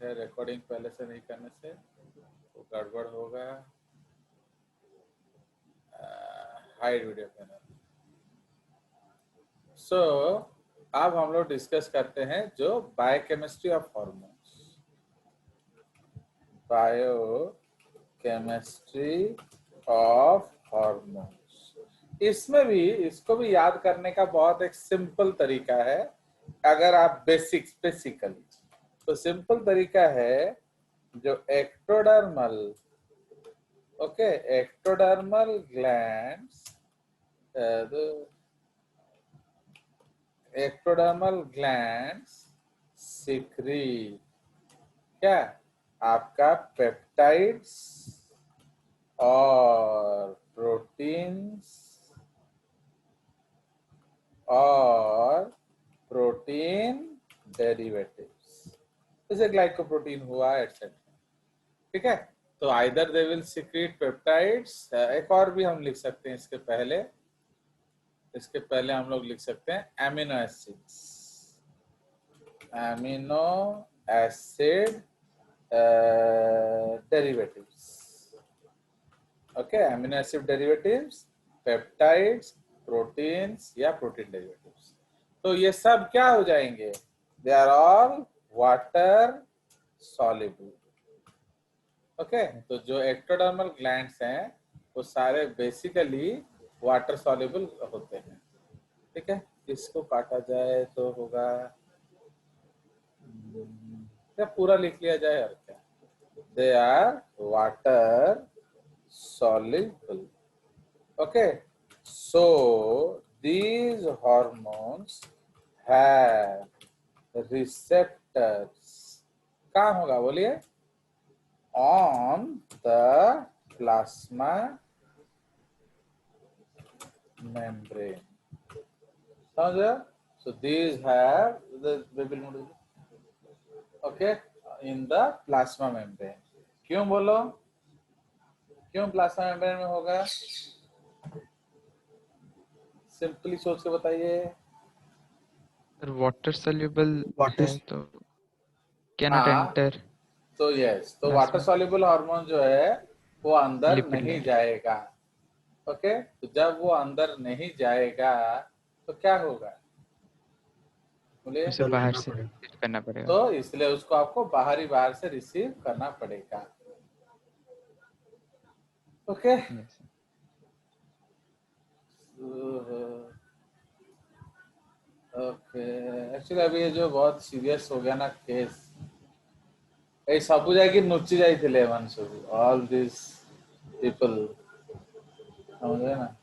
है, रिकॉर्डिंग पहले से नहीं करने से तो गड़बड़ होगा। Hide video panel. सो अब हम लोग डिस्कस करते हैं जो biochemistry of hormones, biochemistry of hormones. इसमें भी इसको भी याद करने का बहुत एक सिंपल तरीका है। अगर आप बेसिकली तो सिंपल तरीका है जो ectodermal, okay, ectodermal glands, ectodermal glands secrete क्या आपका पेप्टाइड्स और प्रोटीन्स और प्रोटीन डेरिवेटिव्स, जैसे ग्लाइकोप्रोटीन हुआ एटसेट्रा। ठीक है, तो either they will secrete peptides, एक और भी हम लिख सकते हैं इसके पहले हम लोग लिख सकते हैं amino acids, amino acid derivatives. Okay, amino acid derivatives, peptides, proteins या प्रोटीन डेरिवेटिव्स। तो ये सब क्या हो जाएंगे? They are all water soluble. Okay, तो जो एक्टोडर्मल ग्लैंड्स हैं वो सारे बेसिकली वाटर सॉल्युबल होते हैं। ठीक है, इसको काटा जाए तो होगा, क्या पूरा लिख लिया जाए और क्या? They are water soluble. Okay, so these hormones have receptors. कहाँ होगा बोलिए? On the plasma membrane. समझो? So these have the okay in the plasma membrane. क्यों बोलो? क्यों प्लाज्मा मेम्ब्रेन में होगा? सिंपली सोच के बताइए। वाटर सॉल्युबल है तो कैन नॉट एंटर। तो यस, तो वाटर सॉल्युबल हार्मोन जो है वो अंदर नहीं जाएगा। ओके, तो जब वो अंदर नहीं जाएगा तो क्या होगा बोलिए? उसे बाहर से रिसीव करना पड़ेगा। तो इसलिए उसको आपको बाहर से रिसीव करना पड़ेगा। ओके, ओके, एक्चुअली अभी ये जो बहुत सीरियस हो गया ना केस, ये सबू जाके नुची जाइए मानसु ऑल दिस पीपल, समझे ना?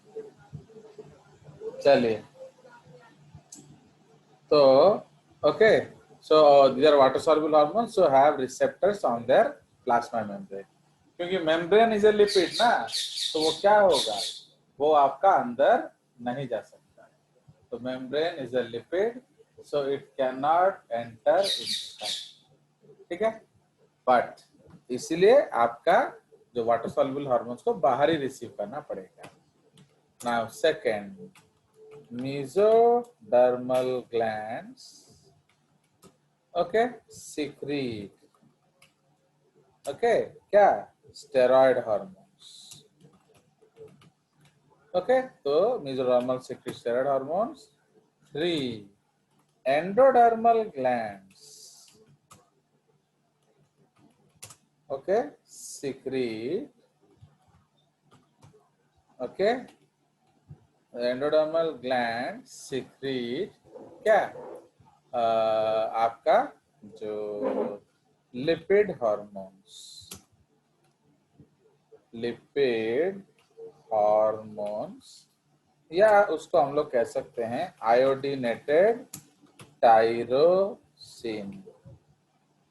चलिए, तो okay, so these are water soluble hormones so have receptors on their plasma membrane। क्योंकि मेम्ब्रेन इज ए लिपिड ना, तो वो क्या होगा, वो आपका अंदर नहीं जा सकता। तो membrane is a lipid so it can not enter inside. ठीक है, बट इसीलिए आपका जो वाटर सॉल्युबल हार्मोन्स को बाहर ही रिसीव करना पड़ेगा। Now second, mesodermal glands, okay, secrete, okay, क्या steroid hormones। okay, तो mesodermal secrete steroid hormones। 3 endodermal glands, okay, secrete, okay, endodermal gland secrete क्या आपका जो लिपिड हार्मोन्स, लिपिड हार्मोन्स, या उसको हम लोग कह सकते हैं iodinated tyrosine.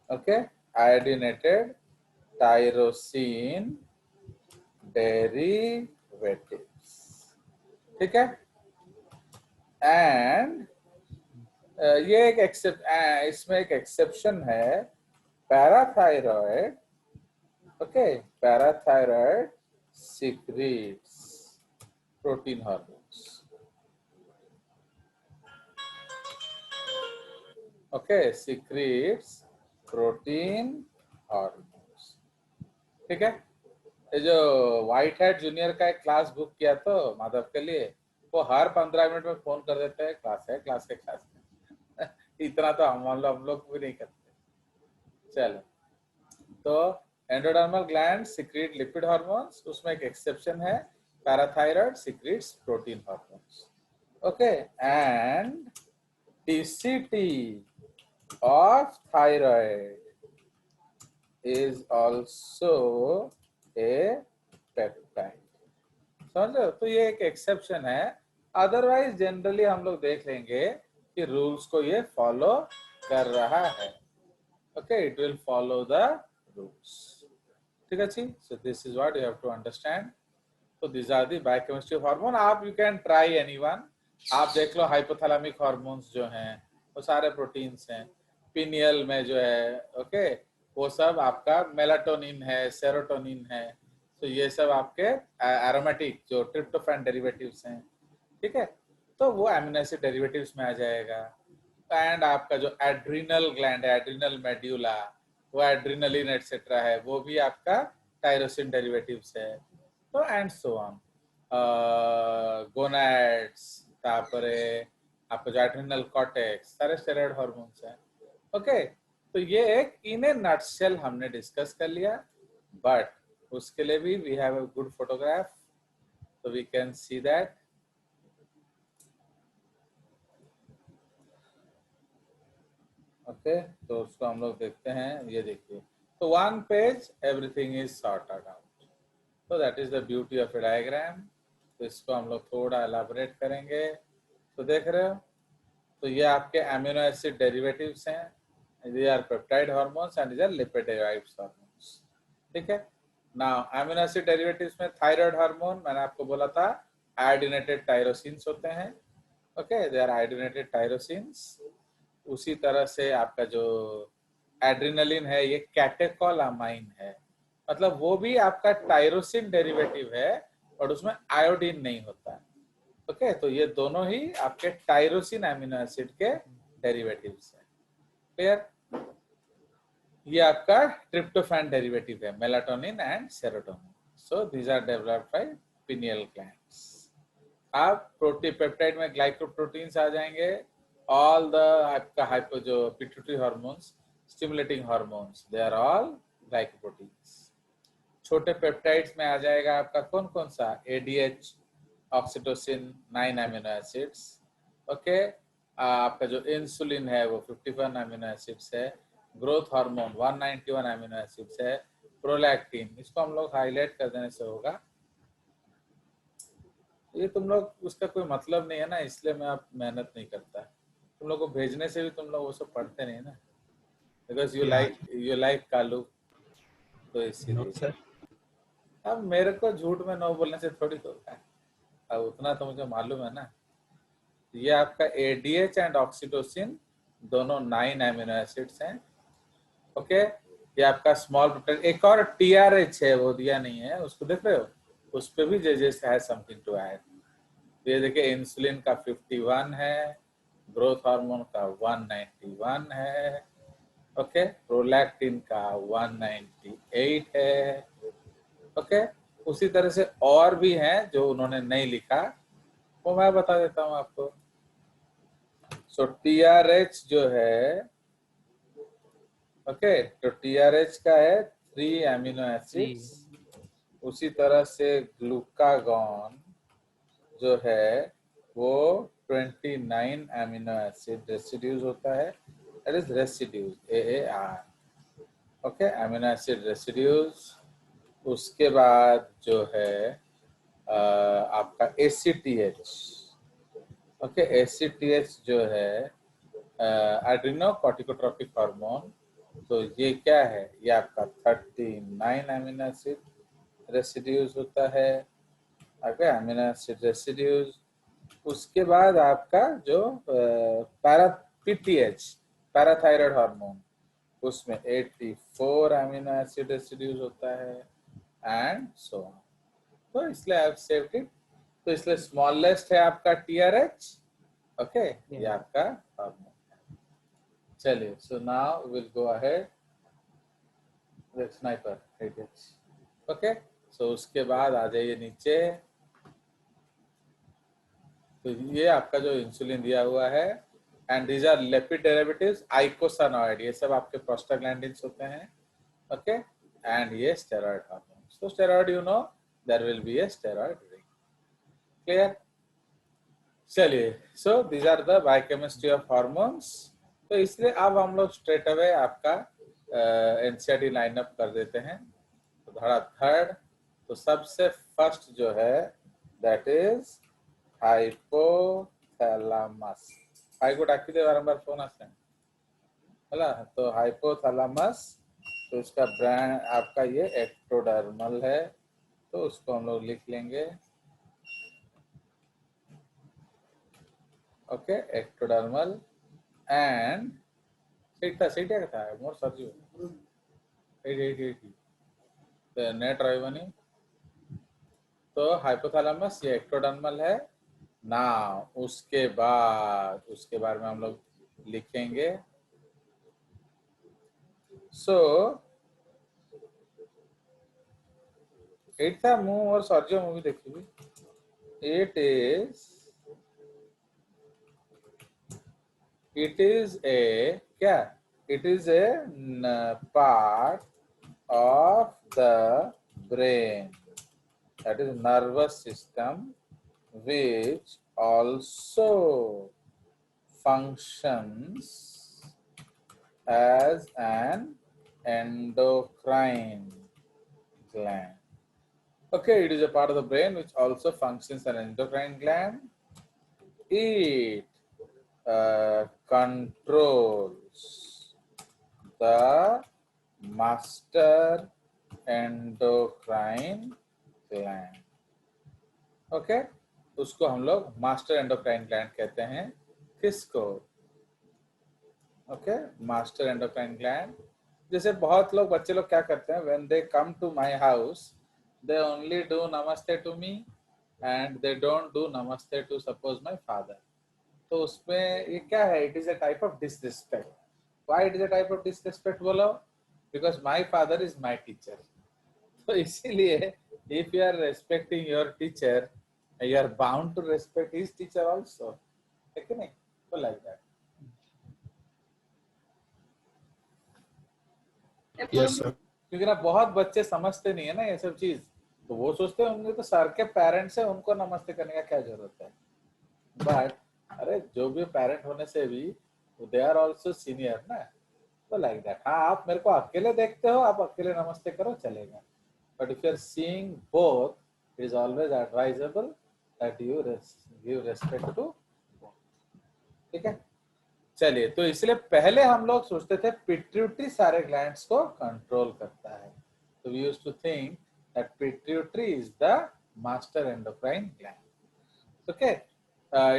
Okay, iodinated tyrosine derivative. ठीक है, एंड ये एक इसमें एक एक्सेप्शन है, parathyroid. Okay, parathyroid secretes protein hormones. Okay, secretes protein hormones. ठीक है, ये जो व्हाइट हेड जूनियर का एक क्लास बुक किया तो माधव के लिए, वो हर 15 मिनट में फोन कर देते हैं क्लास है क्लास है क्लास है। इतना तो हम लोग भी नहीं करते। चलो, तो endodermal gland secrete lipid hormones, उसमें एक एक्सेप्शन है, parathyroid secretes protein hormones. Okay, and TCT of thyroid is also a peptide। समझो, तो ये एक एक्सेप्शन है, अदरवाइज जनरली हम लोग देख लेंगे कि रूल्स को ये फॉलो कर रहा है। Okay, it will follow the rules. ठीक है जी, so this is what you have to understand. तो this are the biochemistry of hormone. आप यू कैन ट्राई एनीवन, आप देख लो हाइपोथैलेमिक हार्मोन्स जो हैं वो सारे प्रोटीन्स हैं, पिनियल में जो है ओके वो सब आपका मेलाटोनिन है, सेरोटोनिन है, तो ये सब आपके एरोमेटिक जो ट्रिप्टोफैन डेरिवेटिव्स हैं। ठीक है, तो वो अमीनो एसिड डेरिवेटिव्स में आ जाएगा। एंड आपका जो एड्रिनल ग्लैंड है, एड्रिनल मेड्यूला, वो एड्रिनलिन एटसेट्रा है, वो भी आपका टायरोसिन डेरिवेटिव्स है। तो एंड सो ऑन, गोनाड्स, तापरे आपको जो एड्रिनल कॉर्टेक्स, सारे स्टेरॉइड हार्मोन्स हैं। ओके, तो ये एक इन ए नटशेल हमने डिस्कस कर लिया, बट उसके लिए भी we have a good photograph, तो we can see that. Okay, तो उसको हम लोग देखते हैं, ये देखिए, तो one page everything is sorted out, तो that is the beauty of a diagram. तो इसको हम लोग थोड़ा एलाबोरेट करेंगे। तो देख रहे हो, तो ये आपके अमीनो एसिड डेरिवेटिव्स हैं, these are peptide hormones and these are lipid derived hormones। ठीक है, नाउ अमीनो एसिड डेरिवेटिव्स में थायराइड हार्मोन मैंने आपको बोला था आयोडीनेटेड टायरोसिन्स होते हैं। Okay, they are iodinated tyrosines. उसी तरह से आपका जो एड्रिनलिन है ये कैटेकोलामाइन है, मतलब वो भी आपका टायरोसिन डेरिवेटिव है और उसमें आयोडीन नहीं होता है। ओके, तो ये दोनों ही आपके टायरोसिन अमीनो एसिड के डेरिवेटिव्स हैं। क्लियर? ये आपका ट्रिप्टोफैन डेरिवेटिव है, melatonin and serotonin. So these are developed by pineal glands. आप प्रोटीपेप्टाइड में ग्लाइकोप्रोटीन्स आ जाएंगे, ऑल द आपका हाइपो जो pituitary hormones, stimulating hormones, they are all glycoproteins. छोटे पेप्टाइड्स में आ जाएगा आपका कौन कौन सा, ADH, oxytocin, 9 amino acids. Okay, आपका जो इंसुलिन है वो 51 अमीनो एसिड्स है, ग्रोथ हार्मोन 191 अमीनो एसिड्स है, प्रोलैक्टिन, इसको हम लोग हाईलाइट कर देने से होगा। ये तुम लोग उसका कोई मतलब नहीं है ना, इसलिए मैं अब मेहनत नहीं करता। तुम लोग को भेजने से भी तुम लोग वो सब पढ़ते नहीं ना, बिकॉज यू लाइक कालू, तो इसीलिए। अब मेरे को झूठ में नो बोलने से थोड़ी होगा, अब उतना तो मुझे मालूम है ना। ये आपका एडीएच एंड ऑक्सीटोसिन दोनों 9 अमीनो एसिड्स हैं। ओके, ये आपका स्मॉल प्रोटीन, एक और टीआरएच है वो दिया नहीं है, उसको देख रहे हो, उस पे भी जेजेस है समथिंग टू ऐड। ये देखिए, इंसुलिन का 51 है, ग्रोथ हार्मोन का 191 है, ओके, प्रोलैक्टिन का 198 है। ओके, उसी तरह से और भी हैं जो उन्होंने नहीं लिखा, वो मैं बता देता हूं आपको। सो टीआरएच जो है, ओके, तो टीआरएच का है 3 अमीनो एसिड्स। उसी तरह से ग्लूकागॉन जो है वो 29 अमीनो एसिड रेसिड्यूज होता है, that is residues, AAR। Okay, amino acid residues. उसके बाद जो है आपका ACTH। ओके, ACTH जो है एड्रिनो कॉर्टिकोट्रोपिक हार्मोन, तो ये क्या है, ये आपका 39 अमीनो एसिड रेसिड्यूज होता है। Okay, amino acid residues. उसके बाद आपका जो PTH, पैराथायराइड हार्मोन, उसमें 84 अमीनो एसिड रेसिड्यूज होता है, एंड सो ऑन। तो इसलिए आई हैव सेव्ड इट। तो इसलिए स्मॉलेस्ट है आपका TRH। ओके, ये आपका हार्मोन। चलिए, so now will go ahead sniper. Okay, so उसके बाद आ जाइए नीचे। तो ये आपका जो इंसुलिन दिया हुआ है, and these are lipid derivatives, eicosanoid, ये सब आपके प्रोस्टाग्लैंडिन्स होते हैं। ओके, एंड ये स्टेरॉइड हार्मोन्स। तो steroid, you know, there will be a steroid ring. Clear? चलिए, so these are the biochemistry of hormones. तो इसलिए अब हम लोग स्ट्रेट अवे आपका एनसीईआरटी लाइनअप कर देते हैं। तो धड़ाधड़, तो सबसे फर्स्ट जो है दैट इज हाइपोथैलामस। हाइको डाकिदे बारंबार फोन आते हैं, है। तो हाइपोथैलामस, तो इसका ब्रांड आपका ये एक्टोडर्मल है, तो उसको हम लोग लिख लेंगे। ओके, एक्टोडर्मल एंड ସେଇଟା କଥା ମୋର ସରିଯିବ ଏଇଠି नेट ରହିବନି। तो हाइपोथैलेमस ये एक्टोडर्मल है ना। उसके बारे में हम लोग लिखेंगे। सो एट था ମୁଁ और सर्जियो मूवी देखी। इट इज ए क्या, it is a part of the brain, that is nervous system, which also functions as an endocrine gland. Okay, it is a part of the brain which also functions as an endocrine gland. It controls the master endocrine gland. Okay, उसको हम लोग master endocrine gland कहते हैं। किसको? Okay, master endocrine gland. जैसे बहुत लोग, बच्चे लोग क्या करते हैं, when they come to my house they only do namaste to me and they don't do namaste to suppose my father. तो उसमें ये क्या है, it is a type of disrespect. Why it is a type of disrespect बोलो? Because my father is my teacher. तो इसीलिए if you are respecting your teacher, you are bound to respect his teacher also, है कि नहीं? तो like that. Yes, sir. क्योंकि ना बहुत बच्चे समझते नहीं है ना ये सब चीज, तो वो सोचते होंगे तो सर के पेरेंट्स है, उनको नमस्ते करने का क्या जरूरत है। बट अरे जो भी पेरेंट होने से भी दे आर ऑल्सो सीनियर ना, तो लाइक दैट। हाँ, आप मेरे को अकेले देखते हो, आप अकेले नमस्ते करो, चलेगा। But if you are seeing both, it is always advisable that you give respect to both. ठीक है? चलिए, तो इसलिए पहले हम लोग सोचते थे पिट्यूटरी सारे ग्लैंड्स को कंट्रोल करता है। तो we used to think that pituitary is the master endocrine gland. Okay,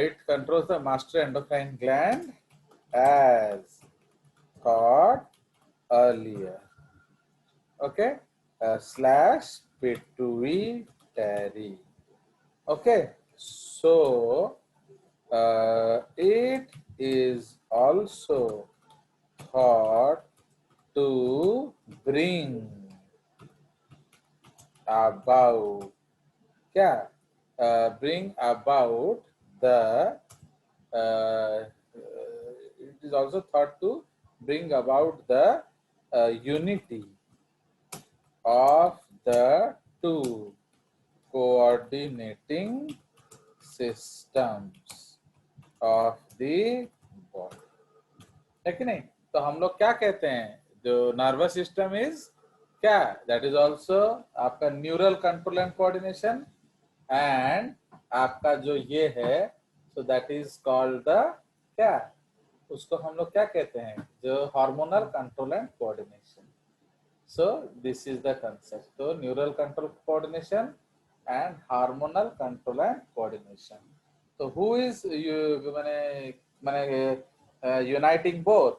it controls the master endocrine gland as thought earlier. Okay, slash pituitary. Okay, so it is also thought to bring about क्या, bring about the it is also thought to bring about the unity of the two coordinating systems of the body, है कि नहीं? तो हम लोग क्या कहते हैं, जो नर्वस सिस्टम इज क्या, दैट इज ऑल्सो आपका neural control and coordination, and आपका जो ये है, so that is called the क्या, उसको हम लोग क्या कहते हैं, जो hormonal control and coordination. So this is the concept. So neural control coordination and hormonal control and coordination. So who is uniting both?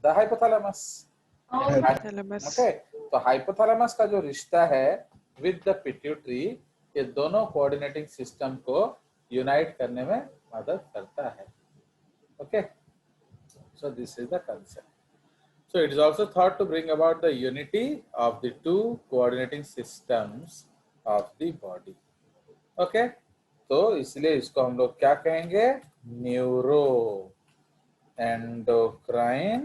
The hypothalamus. Hypothalamus. Okay. तो hypothalamus का जो रिश्ता है with the pituitary, ये दोनों coordinating system को unite करने में मदद करता है. Okay. So this is the concept. So it is also thought to bring about the unity of the two coordinating systems of the body. Okay, तो इसलिए इसको हम लोग क्या कहेंगे, neuro endocrine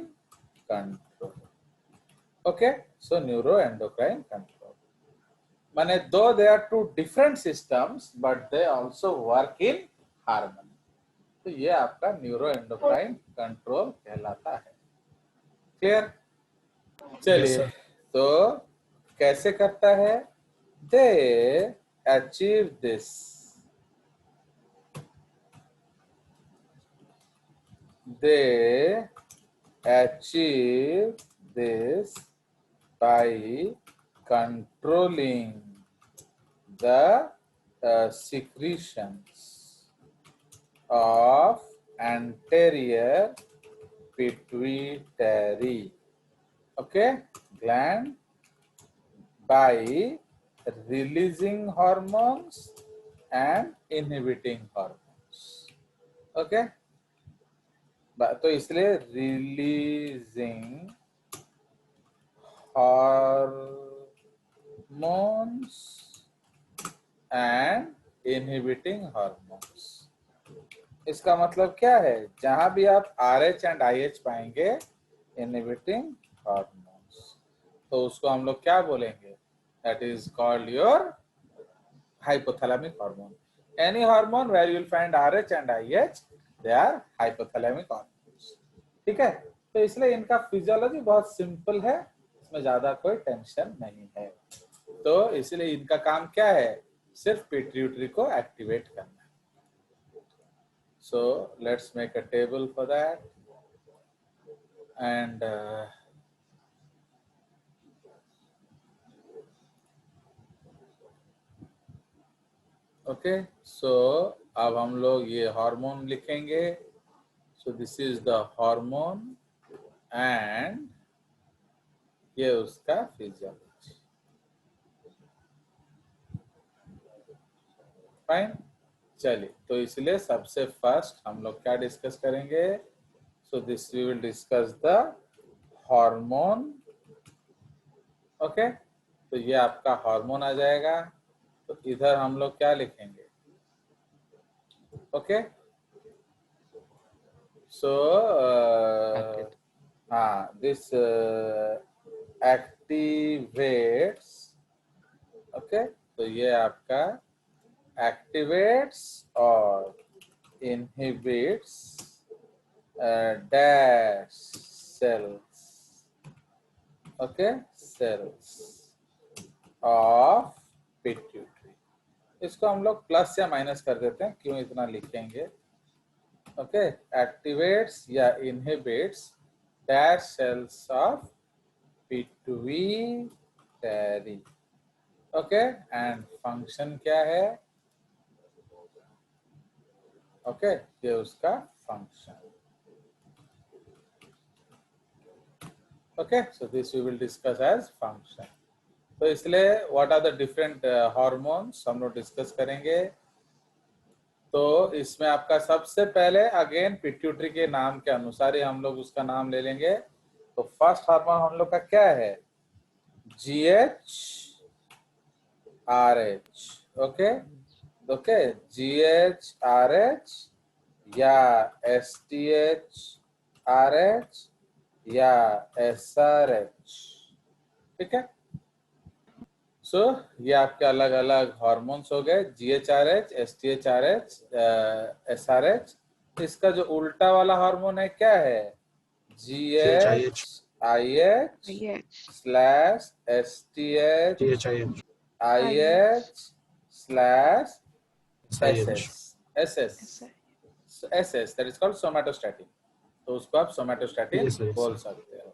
control. Okay, so neuroendocrine control. माने दो they are two different systems but they also work in harmony. तो ये आपका न्यूरोएंडोक्राइन कंट्रोल कहलाता है. क्लियर? चलिए, तो कैसे करता है? They achieve this. They achieve this by controlling the secretions of anterior pituitary, okay, gland by releasing hormones and inhibiting hormones. Okay, तो इसलिए releasing hormones and inhibiting hormones. इसका मतलब क्या है? जहां भी आप RH एंड IH पाएंगे, inhibiting hormones, तो उसको हम लोग क्या बोलेंगे? That is called your hypothalamic hormone. Any hormone where you will find RH and IH, they are hypothalamic hormones. ठीक है? तो इसलिए इनका फिजियोलॉजी बहुत सिंपल है, इसमें ज्यादा कोई टेंशन नहीं है. तो इसलिए इनका काम क्या है? सिर्फ पिट्यूटरी को एक्टिवेट करना. So let's make a table for that, and okay, so अब हम लोग ये हार्मोन लिखेंगे. So this is the hormone and ये उसका फिजियोलॉजी. फाइन. चलिए, तो इसलिए सबसे फर्स्ट हम लोग क्या डिस्कस करेंगे? So this we will discuss the hormone. Okay, तो ये आपका हार्मोन आ जाएगा. तो इधर हम लोग क्या लिखेंगे? ओके, सो हाँ, दिस एक्टिवेट्स. ओके, तो ये आपका activates or inhibits dash cells, okay, cells of pituitary. इसको हम लोग प्लस या माइनस कर देते हैं, क्यों इतना लिखेंगे? ओके, एक्टिवेट्स या inhibits dash cells of pituitary. Okay, and function क्या है? ओके, ये उसका function. Okay, so this we will discuss as function. तो इसलिए what are the different hormones हम लोग डिस्कस करेंगे. तो इसमें आपका सबसे पहले अगेन पिट्यूटरी के नाम के अनुसार ही हम लोग उसका नाम ले लेंगे. तो फर्स्ट हार्मोन हम लोग का क्या है? GHRH. ओके, ओके, GHRH या STHRH या SRH. ठीक है. सो ये आपके अलग अलग हार्मोन्स हो गए, GHRH, STHRH, SRH. इसका जो उल्टा वाला हार्मोन है क्या है? GHIH slash STHIH slash SS, that is called somatostatin. तो उसको आप सोमैटोस्टैटिन बोल सकते हो.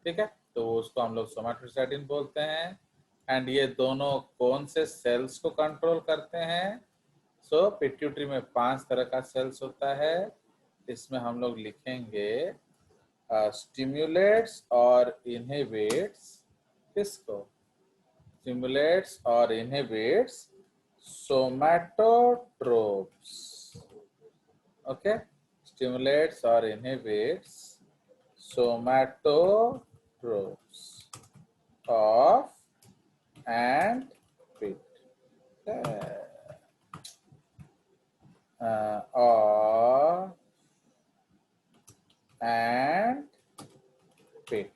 ठीक है, तो उसको हम लोग सोमैटोस्टैटिन बोलते हैं. एंड ये दोनों कौन से सेल्स को कंट्रोल करते हैं? सो पिट्यूटरी में 5 तरह का सेल्स होता है. इसमें हम लोग लिखेंगे स्टिमुलेट्स और इनहिबिट्स. किसको? स्टिमुलेट्स और inhibits somatotropes. Okay, stimulates or inhibits somatotropes of ant pit or ant pit.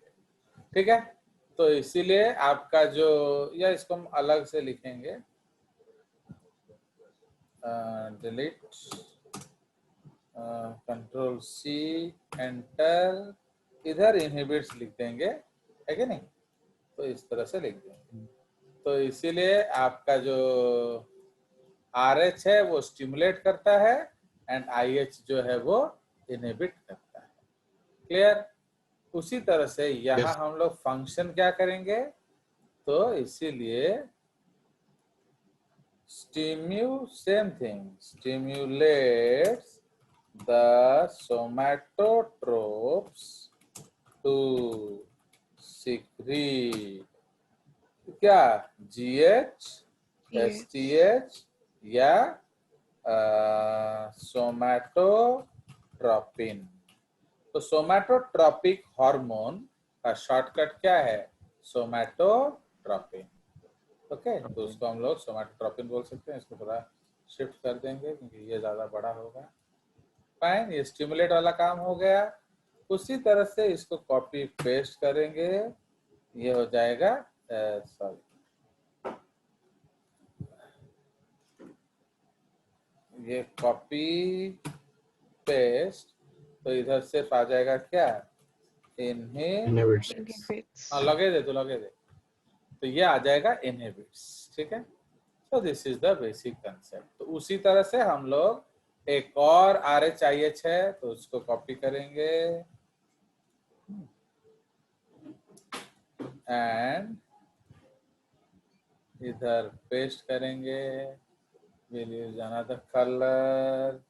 ठीक है, तो इसीलिए आपका जो, या इसको हम अलग से लिखेंगे, डिलीट, कंट्रोल सी, एंटर, इधर इनहिबिट्स लिख देंगे, है कि नहीं? तो इस तरह से लिख देंगे। तो इसीलिए आपका जो RH है वो स्टिमुलेट करता है एंड IH जो है वो इनहिबिट करता है। क्लियर? उसी तरह से यहाँ हम लोग फंक्शन क्या करेंगे, तो इसीलिए same thing, stimulates the somatotropes to secrete क्या, GH, STH या सोमैटोट्रोपिन। तो सोमैटोट्रोपिक हार्मोन का शॉर्टकट क्या है, सोमैटोट्रोपिन। ओके, तो उसको हम लोग सोमैटोट्रोपिन बोल सकते हैं। इसको थोड़ा शिफ्ट कर देंगे क्योंकि ये ज्यादा बड़ा होगा। फाइन, ये स्टिमुलेट वाला काम हो गया। उसी तरह से इसको कॉपी पेस्ट करेंगे, ये हो जाएगा, सॉरी, ये कॉपी पेस्ट, तो इधर सिर्फ आ जाएगा क्या, Inhibits. लगे दे, तो लगे दे, तो ये आ जाएगा इनहिबिट्स। ठीक है, तो this is the basic concept. तो उसी तरह से हम लोग एक और RHIH है, तो उसको कॉपी करेंगे एंड इधर पेस्ट करेंगे। विल यूज अनदर कलर,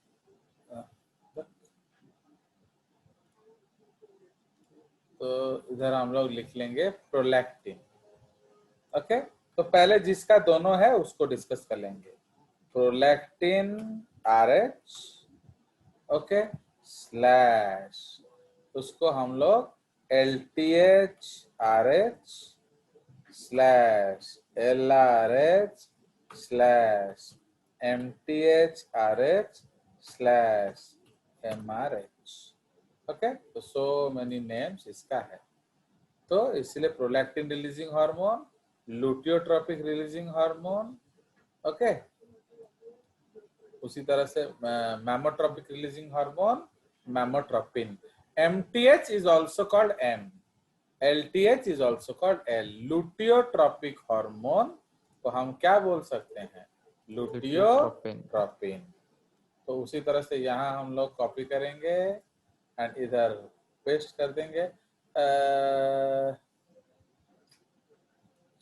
तो इधर हम लोग लिख लेंगे प्रोलैक्टिन। ओके, तो पहले जिसका दोनों है उसको डिस्कस कर लेंगे। प्रोलैक्टिन RH, ओके, स्लैश, उसको हम लोग LTH RH slash LRH slash MTH RH slash MRH। Okay, तो सो मेनी नेम्स इसका है। तो इसलिए prolactin releasing hormone, luteotropic releasing hormone, okay, उसी तरह से mammotropic releasing hormone, mammotropin. MTH is also called M, LTH is also called L। Luteotropic hormone को हम क्या बोल सकते हैं, लुटियोट्रोपिन। तो उसी तरह से यहाँ हम लोग कॉपी करेंगे एंड इधर पेस्ट कर देंगे।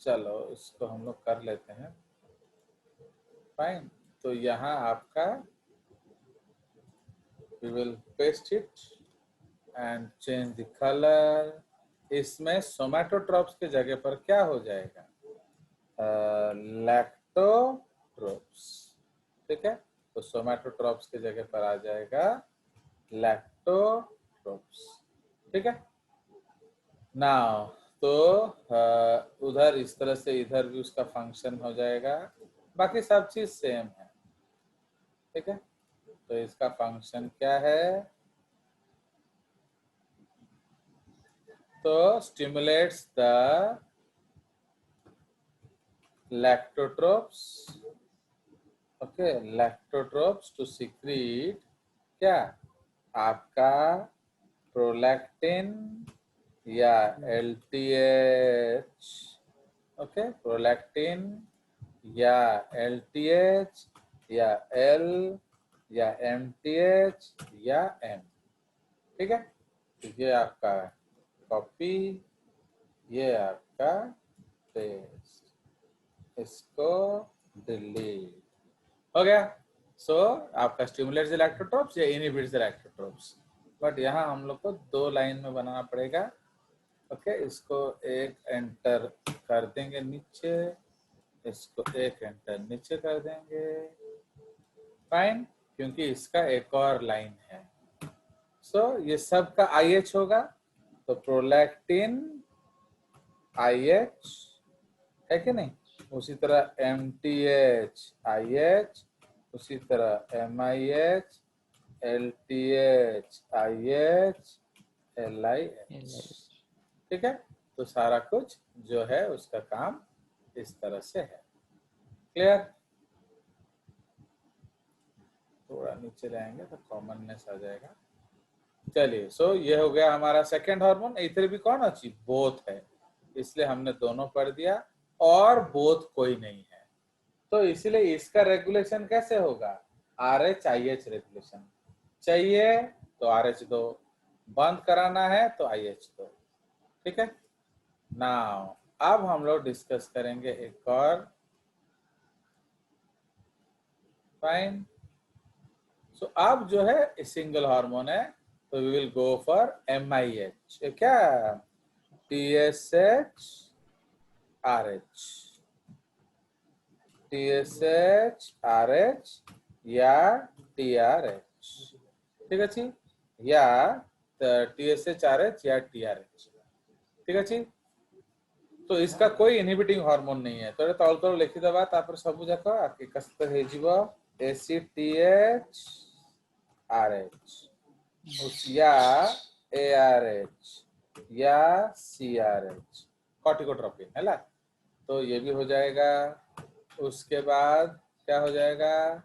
चलो इसको हम लोग कर लेते हैं। फाइन, तो यहाँ आपका we will paste it and change the color। इसमें सोमैटोट्रोप्स के जगह पर क्या हो जाएगा, लैक्टोट्रोप्स। ठीक है, तो सोमैटोट्रोप्स के जगह पर आ जाएगा लैक्टोट्रोप्स। ठीक है, नाउ तो उधर इस तरह से इधर भी उसका फंक्शन हो जाएगा, बाकी सब चीज सेम है। ठीक है, तो इसका फंक्शन क्या है, तो stimulates the lactotropes, okay, lactotropes to secrete क्या, आपका प्रोलैक्टिन या LTH, ओके, प्रोलैक्टिन या LTH या L या MTH या M। ठीक है, तो ये आपका कॉपी, ये आपका पेस्ट, इसको डिलीट हो गया। सो आपका स्टिमुलेट्स द लैक्टोट्रोप्स या इनहिबिट्स द लैक्टोट्रोप्स। बट यहाँ हम लोग को 2 लाइन में बनाना पड़ेगा। ओके, इसको एक एंटर कर देंगे नीचे, इसको एक एंटर नीचे कर देंगे। फाइन, क्योंकि इसका एक और लाइन है। सो ये सब का IH होगा तो प्रोलैक्टिन IH है कि नहीं, उसी तरह MTH IH, उसी तरह MIH LTH IH LIH। ठीक है, तो सारा कुछ जो है उसका काम इस तरह से है। क्लियर? थोड़ा नीचे जाएंगे तो कॉमननेस आ जाएगा। चलिए, सो ये हो गया हमारा सेकेंड हार्मोन। इधर भी कौन अच्छी बोथ है, इसलिए हमने दोनों पढ़ दिया, और बोथ कोई नहीं है, तो इसलिए इसका रेगुलेशन कैसे होगा, RH IH रेगुलेशन। चाहिए तो RH दो, बंद कराना है तो IH दो। ठीक है, नाउ अब हम लोग डिस्कस करेंगे एक और। फाइन, सो अब जो है सिंगल हार्मोन है, तो we will go for MIH। क्या, TSH RH, TSH RH या TRH। ठीक है जी, या TSH RH या TRH। ठीक है जी, तो इसका कोई इनहिबिटिंग हार्मोन नहीं है। तो तौल तौल लिखिदबा, तापर सब जाक एकत्र हेजिबो ACTH RH या ARH या CRH कॉर्टिकोट्रोपिन है ना, तो ये भी हो जाएगा। उसके बाद क्या हो जाएगा,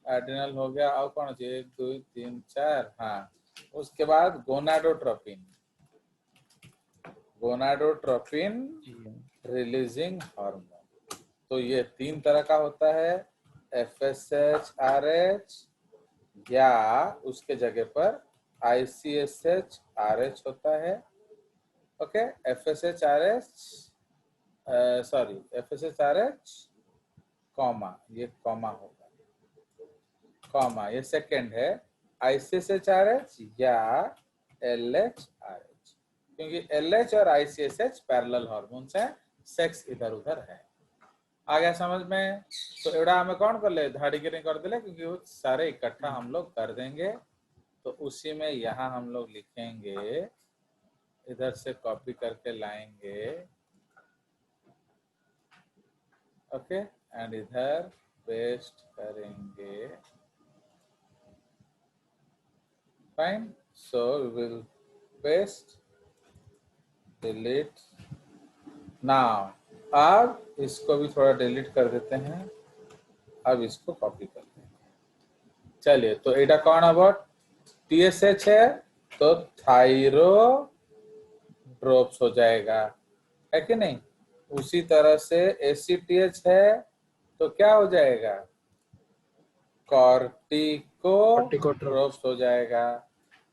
एड्रिनल हो गया, और कौन चाहिए, 1 2 3 4, हाँ। उसके बाद गोनाडोट्रोपिन, गोनाडोट्रोपिन रिलीजिंग हार्मोन। तो ये 3 तरह का होता है, FSH RH या उसके जगह पर ICSH RH होता है। Okay, FSH RH, sorry FSH RH comma, ये कॉमा होगा, कॉमा ये सेकंड है, ICSH RH या LH RH, क्योंकि LH और ICSH पैरेलल हार्मोन्स हैं, सेक्स इधर उधर है। आ गया समझ में? तो एड़ा हमें कौन कर ले, धाड़ी गिरी कर दिले, क्योंकि वो सारे इकट्ठा हम लोग कर देंगे। तो उसी में यहाँ हम लोग लिखेंगे, इधर से कॉपी करके लाएंगे। ओके, एंड इधर पेस्ट करेंगे। Fine, so we will paste, delete. Now अब इसको भी थोड़ा डिलीट कर देते हैं, अब इसको कॉपी करते हैं। चलिए, तो एटा कौन अब TSH है, तो थायरोट्रोप्स हो जाएगा, है कि नहीं। उसी तरह से ACTH है, तो क्या हो जाएगा, कॉर्टिकोट्रोप्स हो जाएगा।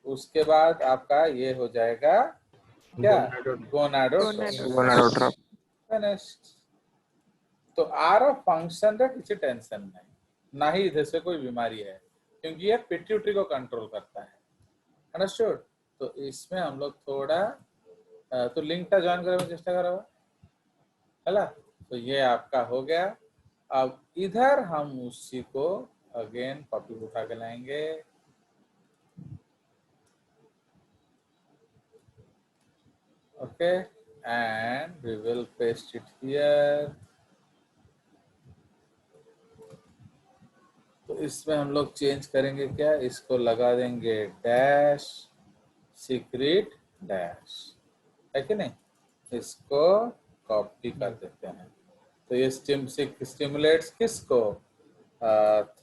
उसके बाद आपका ये हो जाएगा क्या, गोनाडोट्रोप्स। फिनिश्ड। तो आर फंक्शन रे किसी टेंशन नहीं, ना ही इधर से कोई बीमारी है, क्योंकि ये पिट्यूटरी को कंट्रोल करता है। अंडरस्टूड? तो इसमें हम लोग थोड़ा तो लिंकटा ज्वाइन करने में चेष्टा करो, है ना। तो ये आपका हो गया। अब इधर हम उसी को अगेन कॉपी उठा के लाएंगे। Okay, and we will paste it here. तो इसमें हम लोग चेंज करेंगे क्या, इसको लगा देंगे डैश सीक्रेट डैश, है कि नहीं। इसको कॉपी कर देते हैं। तो ये स्टिमुलेट्स किसको,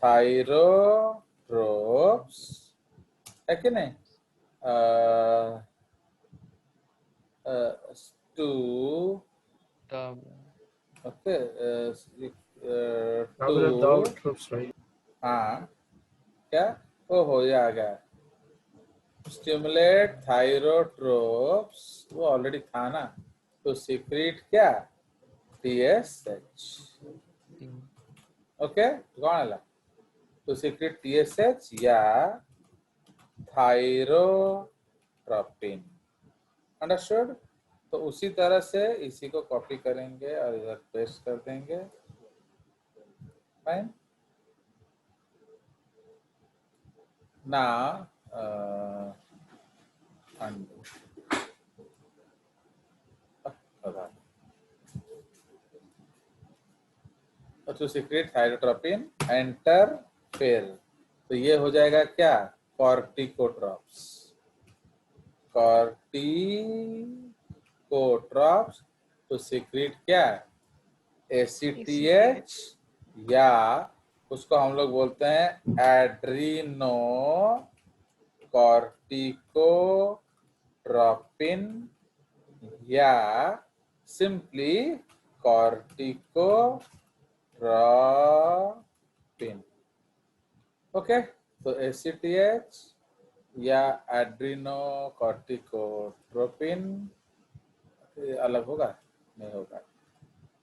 थायरोट्रोप्स, है कि नहीं, टू, ओके, टू, हाँ क्या, ओ हो ये आ गया, स्टिमुलेट थायरोट्रोप्स, वो ऑलरेडी था ना, तो सीक्रेट क्या, TSH। ओके, कौन है, तो सीक्रेट TSH या थायरोट्रोपिन। अंडरस्टूड? तो उसी तरह से इसी को कॉपी करेंगे और इधर पेस्ट कर देंगे। फाइन, ना undo। To secrete thyrotropin enter फिर, तो ये हो जाएगा क्या, कॉर्टिकोट्रॉप्स। कॉर्टिकोट्रॉप्स टू सीक्रेट क्या, ACTH, या उसको हम लोग बोलते हैं एड्रीनो कॉर्टिकोट्रोपिन या सिंपली कॉर्टिकोट्रोपिन। ओके, तो ACTH या एड्रीनो कॉर्टिकोट्रोपिन अलग होगा, नहीं होगा,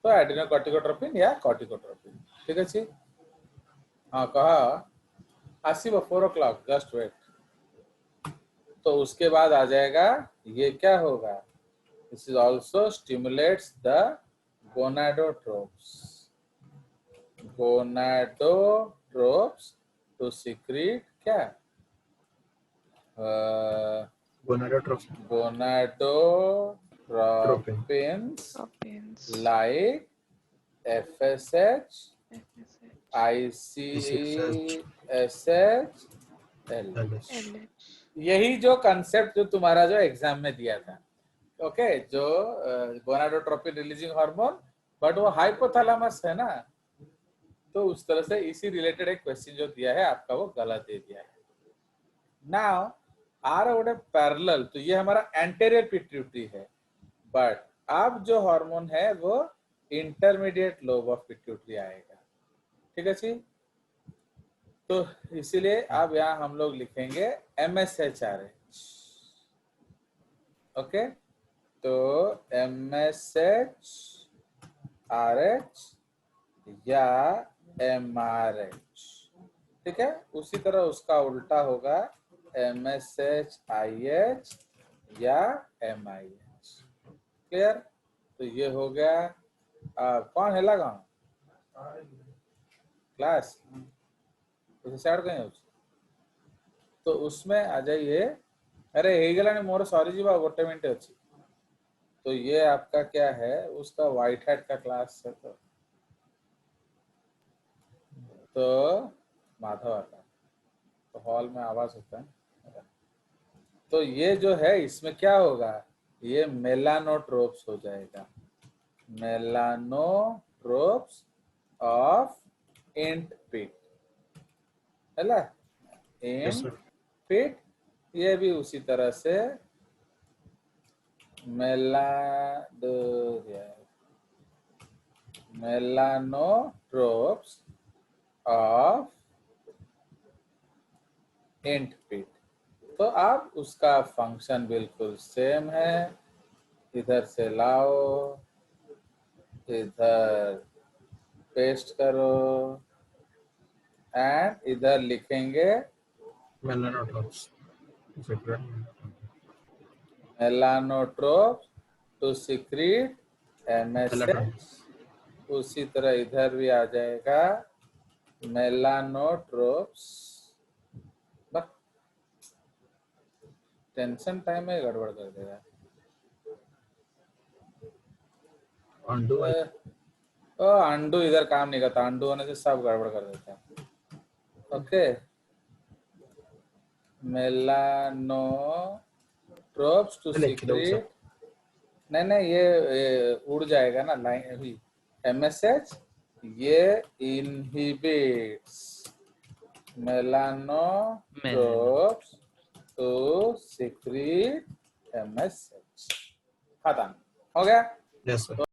तो एड्रीनो कॉर्टिकोट्रोपिन या कॉर्टिकोट्रोपिन। ठीक है जी, हाँ कहा आसिफ 4 o'clock, जस्ट वेट। तो उसके बाद आ जाएगा ये क्या होगा, this is also stimulates the gonadotropes, gonadotropes to secrete क्या, gonadotropins like FSH, ICSH, LH। यही जो कंसेप्ट जो तुम्हारा जो एग्जाम में दिया था, ओके, जो गोनाडोट्रोपिन रिलीजिंग हार्मोन, बट वो हाइपोथैलेमस है ना, तो उस तरह से इसी रिलेटेड एक क्वेश्चन जो दिया है आपका वो गलत दे दिया है। नाउ आर गोटे पैरेलल, तो ये हमारा एंटेरियर पिट्यूटरी है, बट अब जो हार्मोन है वो इंटरमीडिएट लोब ऑफ पिट्यूटरी आएगा। ठीक है जी, तो इसीलिए अब यहाँ हम लोग लिखेंगे MSHRH। ओके, तो MSHRH या MRH। ठीक है, उसी तरह उसका उल्टा होगा MSHIH या MIH। क्लियर, तो ये हो गया। कौन है लगा क्लास साइड कहीं हो, तो उसमें आ जाइए। अरे ହେଇଗଲାଣି मोर सॉरी जी बा गोटे मिनट अच्छी। तो ये आपका क्या है, उसका व्हाइट हेड का क्लास है, तो माधव आता, तो हॉल में आवाज होता है। तो ये जो है इसमें क्या होगा, ये मेलानोट्रोप्स हो जाएगा, मेलानोट्रोप्स ऑफ इंट पिट, है ना, इंट पिट। ये भी उसी तरह से मेलानोट्रोप्स ऑफ इंट पिट। तो आप उसका फंक्शन बिल्कुल सेम है, इधर से लाओ, इधर पेस्ट करो एंड इधर लिखेंगे मेलानोट्रोप्स टू सीक्रेट MSH। उसी तरह इधर भी आ जाएगा मेलानोट्रोप्स। टेंशन टाइम में गड़बड़ कर देगा। अंडू इधर काम नहीं करता, अंडू होने से सब गड़बड़ कर देता है। ओके, मेलानोट्रोप्स टू सीक्रेट, नहीं ये उड़ जाएगा ना लाइन अभी। MSH ये इनहिबिट्स मेलानोट्रोप्स टू सीक्रेट MSH। खत्म हो गया। Yes, sir. तो